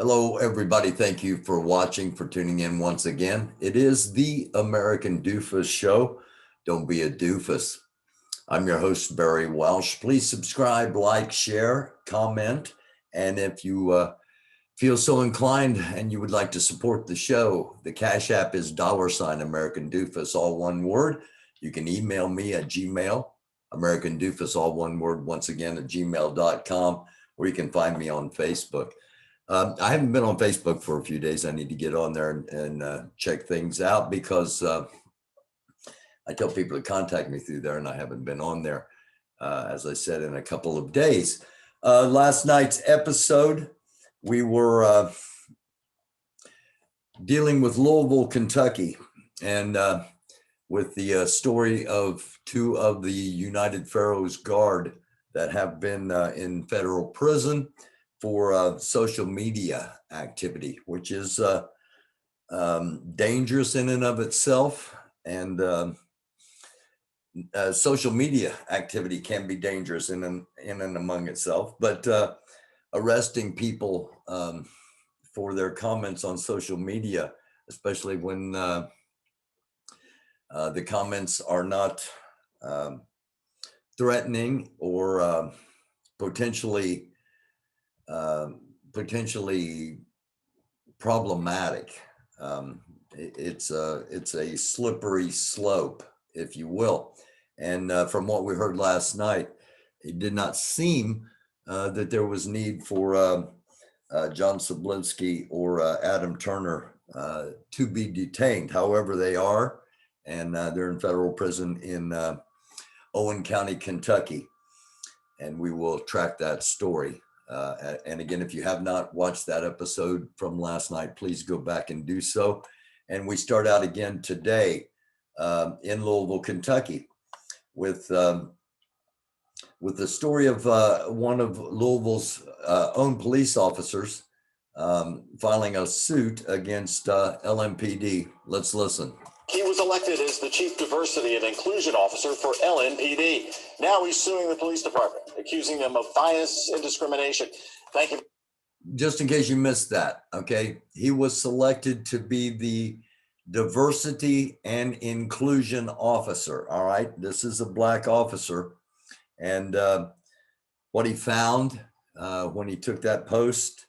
Hello, everybody. Thank you for watching, for tuning in once again. It is the American Doofus Show. Don't be a doofus. I'm your host, Barry Welsh. Please subscribe, like, share, comment. And if you feel so inclined and you would like to support the show, the Cash App is $ American Doofus, all one word. You can email me at Gmail, American Doofus, all one word, once again at gmail.com, or you can find me on Facebook. I haven't been on Facebook for a few days. I need to get on there and check things out because I tell people to contact me through there, and I haven't been on there, as I said, in a couple of days. Last night's episode, we were dealing with Louisville, Kentucky, and with the story of two of the United Pharaohs Guard that have been in federal prison for social media activity, which is dangerous in and of itself. And social media activity can be dangerous in and among itself, but arresting people for their comments on social media, especially when the comments are not threatening or potentially problematic. It's a slippery slope, if you will. And from what we heard last night, it did not seem that there was need for John Sablinski or Adam Turner to be detained. However, they are, and they're in federal prison in Owen County, Kentucky. And we will track that story. And again, if you have not watched that episode from last night, please go back and do so. And we start out again today in Louisville, Kentucky, with the story of one of Louisville's own police officers filing a suit against LMPD. Let's listen. He was elected as the Chief Diversity and Inclusion Officer for LMPD. Now he's suing the police department, accusing them of bias and discrimination. Thank you. Just in case you missed that, okay? He was selected to be the Diversity and Inclusion Officer, all right? This is a Black officer. And what he found when he took that post,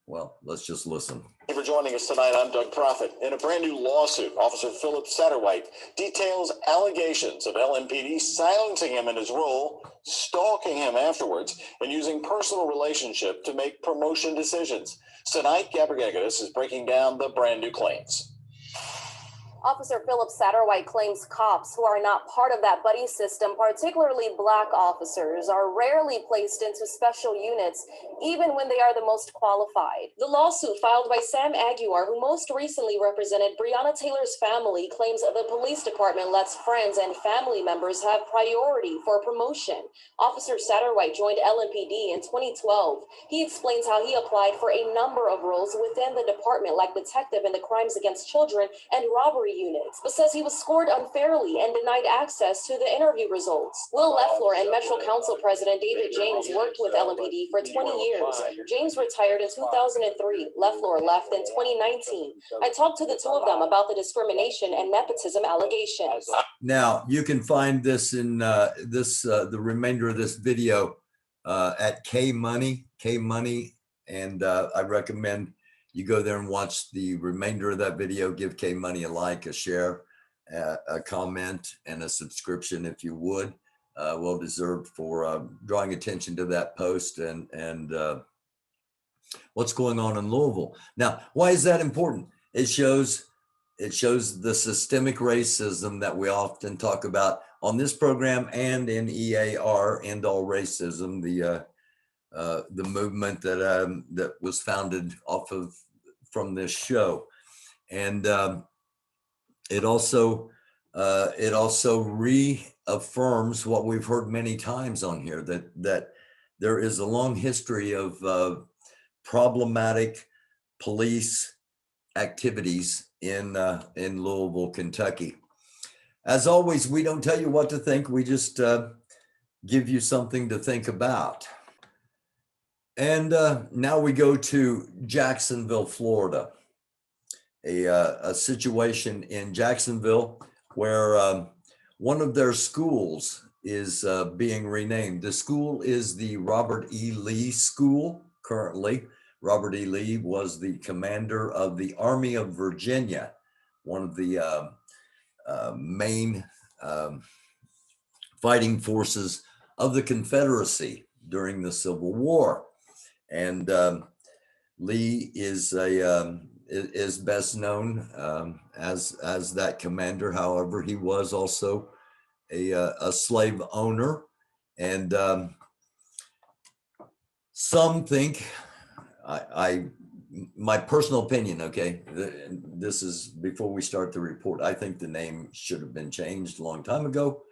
well, let's just listen. Thank you for joining us tonight. I'm Doug Proffitt. In a brand new lawsuit, Officer Phillips Satterwhite details allegations of LMPD silencing him in his role, stalking him afterwards, and using personal relationship to make promotion decisions. Tonight, Gabrigagas is breaking down the brand new claims. Officer Phillips Satterwhite claims cops who are not part of that buddy system, particularly Black officers, are rarely placed into special units, even when they are the most qualified. The lawsuit filed by Sam Aguiar, who most recently represented Breonna Taylor's family, claims the police department lets friends and family members have priority for promotion. Officer Satterwhite joined LMPD in 2012. He explains how he applied for a number of roles within the department, like detective in the crimes against children and robbery units, but says he was scored unfairly and denied access to the interview results. Will Leffler and Metro Council President David James worked with LMPD for 20 years. James retired in 2003. Leffler left in 2019. I talked to the two of them about the discrimination and nepotism allegations. Now, you can find this in the remainder of this video at K Money, and I recommend you go there and watch the remainder of that video. Give K Money a like, a share, a comment, and a subscription if you would. Well deserved for drawing attention to that post and what's going on in Louisville. Now, why is that important? It shows the systemic racism that we often talk about on this program and in EAR, End All Racism, the movement that was founded from this show. And it also reaffirms what we've heard many times on here, that there is a long history of problematic police activities in Louisville, Kentucky. As always, we don't tell you what to think. We just give you something to think about. And now we go to Jacksonville, Florida, a situation in Jacksonville where one of their schools is being renamed. The school is the Robert E. Lee School currently. Robert E. Lee was the commander of the Army of Virginia, one of the main fighting forces of the Confederacy during the Civil War. And Lee is is best known as that commander. However, he was also a slave owner, and some think my personal opinion. Okay, this is before we start the report. I think the name should have been changed a long time ago,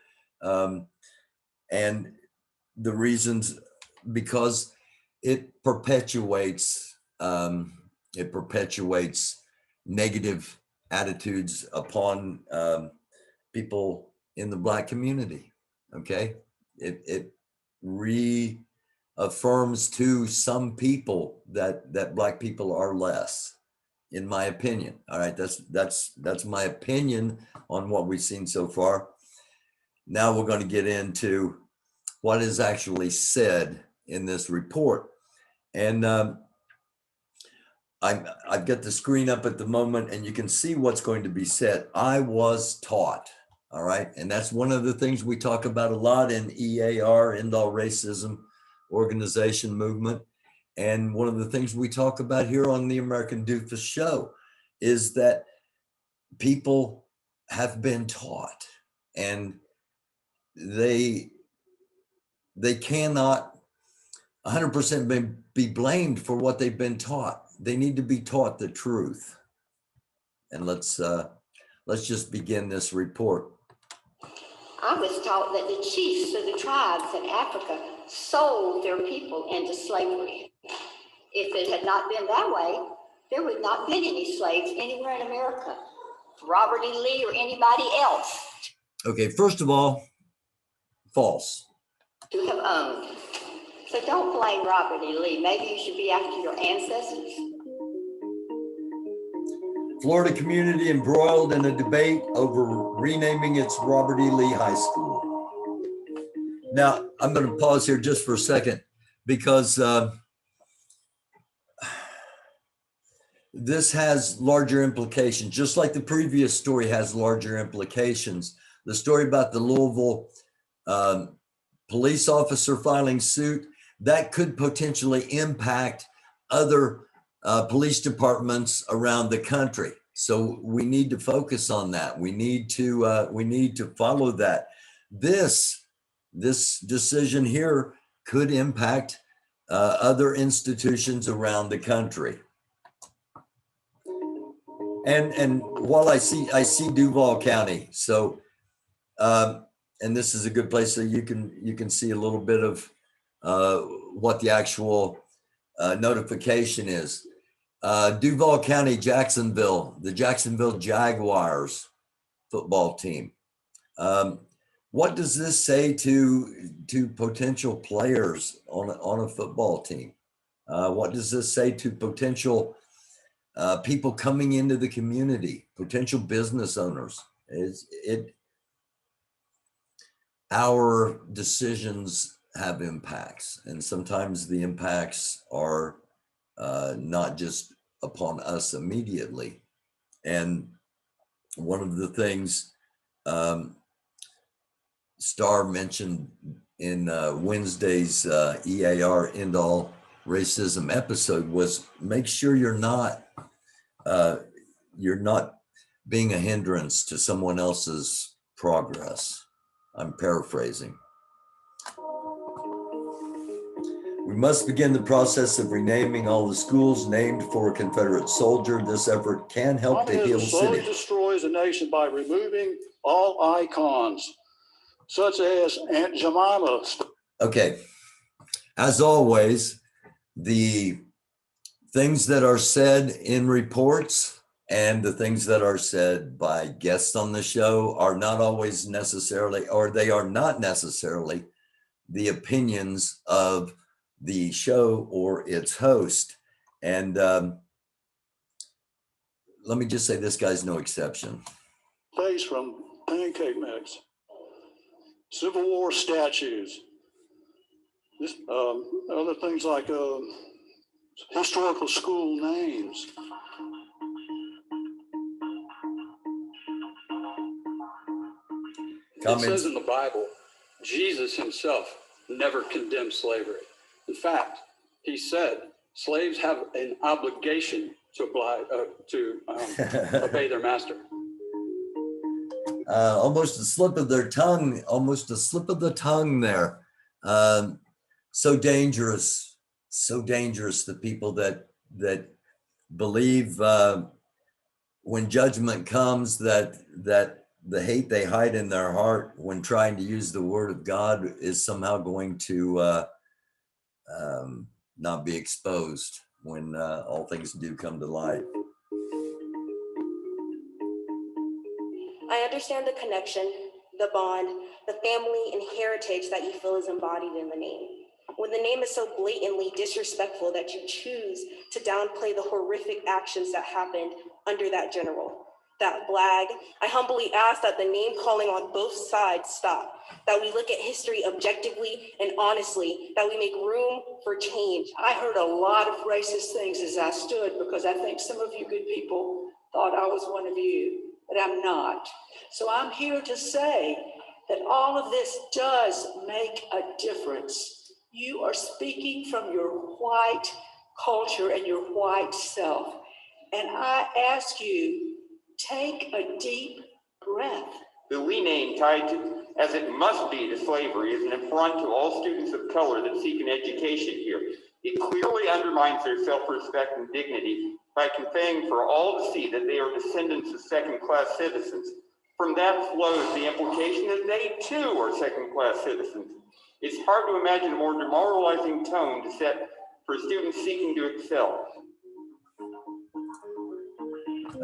and the reasons because it perpetuates negative attitudes upon people in the Black community. Okay, it reaffirms to some people that Black people are less, in my opinion. All right, that's my opinion on what we've seen so far. Now we're going to get into what is actually said in this report. And I've got the screen up at the moment, and you can see what's going to be said. I was taught, all right? And that's one of the things we talk about a lot in EAR, End All Racism Organization Movement. And one of the things we talk about here on the American Doofus Show is that people have been taught, and they cannot 100% be blamed for what they've been taught. They need to be taught the truth. And let's just begin this report. I was taught that the chiefs of the tribes in Africa sold their people into slavery. If it had not been that way, there would not have been any slaves anywhere in America. Robert E. Lee or anybody else. Okay, first of all, false. To have owned. So don't blame Robert E. Lee. Maybe you should be after your ancestors. Florida community embroiled in a debate over renaming its Robert E. Lee High School. Now, I'm going to pause here just for a second because this has larger implications, just like the previous story has larger implications. The story about the Louisville police officer filing suit, that could potentially impact other police departments around the country. So we need to focus on that. We need to follow that. This decision here could impact other institutions around the country. And while I see Duval County, so and this is a good place so you can see a little bit of what the actual notification is. Duval County, Jacksonville, the Jacksonville Jaguars football team. What does this say to potential players on a football team? What does this say to potential people coming into the community, potential business owners? Our decisions have impacts, and sometimes the impacts are not just upon us immediately. And one of the things Starr mentioned in Wednesday's EAR End All Racism episode was make sure you're not being a hindrance to someone else's progress. I'm paraphrasing. We must begin the process of renaming all the schools named for a Confederate soldier. This effort can help to heal the city. Slowly destroys a nation by removing all icons, such as Aunt Jemima. Okay. As always, the things that are said in reports and the things that are said by guests on the show are not always necessarily, or they are not necessarily the opinions of the show or its host. And let me just say, this guy's no exception. Face from pancake mix, Civil War statues, this, other things like historical school names. Comments? It says in the Bible, Jesus himself never condemned slavery. In fact, he said slaves have an obligation to obey their master. Almost a slip of their tongue, almost a slip of the tongue there. So dangerous, the people that believe when judgment comes that the hate they hide in their heart when trying to use the word of God is somehow going to not be exposed when all things do come to light. I understand the connection, the bond, the family and heritage that you feel is embodied in the name. When the name is so blatantly disrespectful that you choose to downplay the horrific actions that happened under that general, that flag, I humbly ask that the name calling on both sides stop, that we look at history objectively and honestly, that we make room for change. I heard a lot of racist things as I stood because I think some of you good people thought I was one of you, but I'm not. So I'm here to say that all of this does make a difference. You are speaking from your white culture and your white self. And I ask you, take a deep breath. The we name tied to, as it must be, to slavery is an affront to all students of color that seek an education here. It clearly undermines their self-respect and dignity by conveying for all to see that they are descendants of second-class citizens. From that flows the implication that they too are second-class citizens. It's hard to imagine a more demoralizing tone to set for students seeking to excel.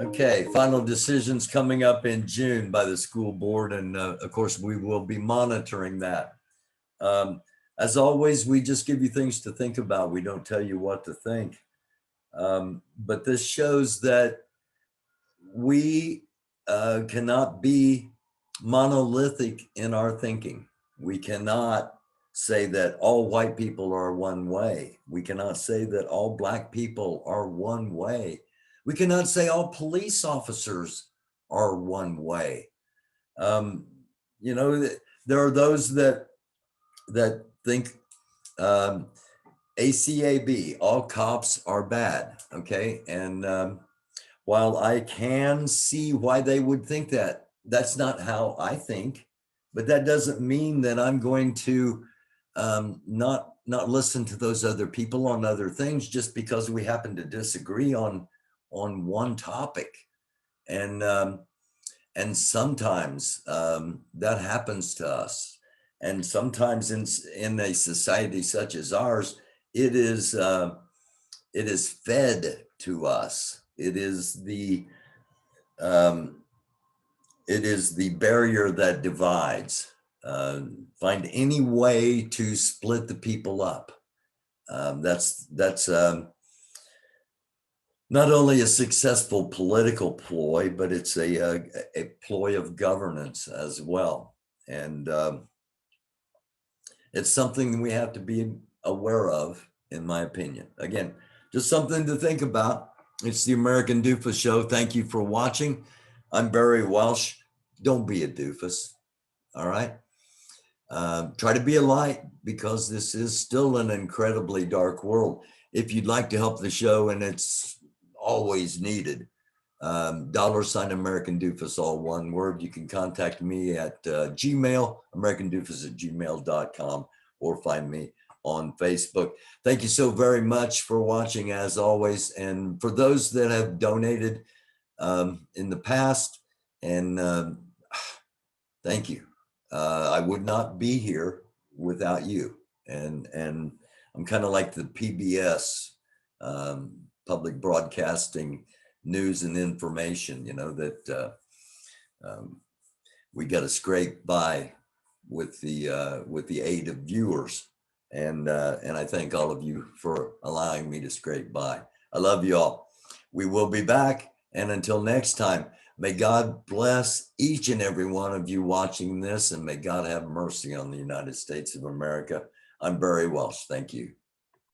Okay, final decisions coming up in June by the school board, and of course we will be monitoring that. As always, we just give you things to think about. We don't tell you what to think. But this shows that we cannot be monolithic in our thinking. We cannot say that all white people are one way. We cannot say that all Black people are one way. We cannot say all police officers are one way. You know, there are those that think ACAB, all cops are bad, okay? And while I can see why they would think that, that's not how I think, but that doesn't mean that I'm going to not listen to those other people on other things just because we happen to disagree on one topic. And sometimes that happens to us. And sometimes in a society such as ours, it is fed to us. It is the barrier that divides. Find any way to split the people up. That's not only a successful political ploy, but it's a ploy of governance as well. And it's something we have to be aware of, in my opinion. Again, just something to think about. It's the American Doofus Show. Thank you for watching. I'm Barry Welsh. Don't be a doofus, all right? Try to be a light, because this is still an incredibly dark world. If you'd like to help the show, and it's always needed, $ American Doofus, all one word. You can contact me at Gmail, americandoofus@gmail.com, or find me on Facebook. Thank you so very much for watching, as always. And for those that have donated in the past, and thank you. I would not be here without you. And I'm kind of like the PBS, public broadcasting news and information, you know, that we got to scrape by with the aid of viewers. And I thank all of you for allowing me to scrape by. I love you all. We will be back. And until next time, may God bless each and every one of you watching this, and may God have mercy on the United States of America. I'm Barry Welsh. Thank you.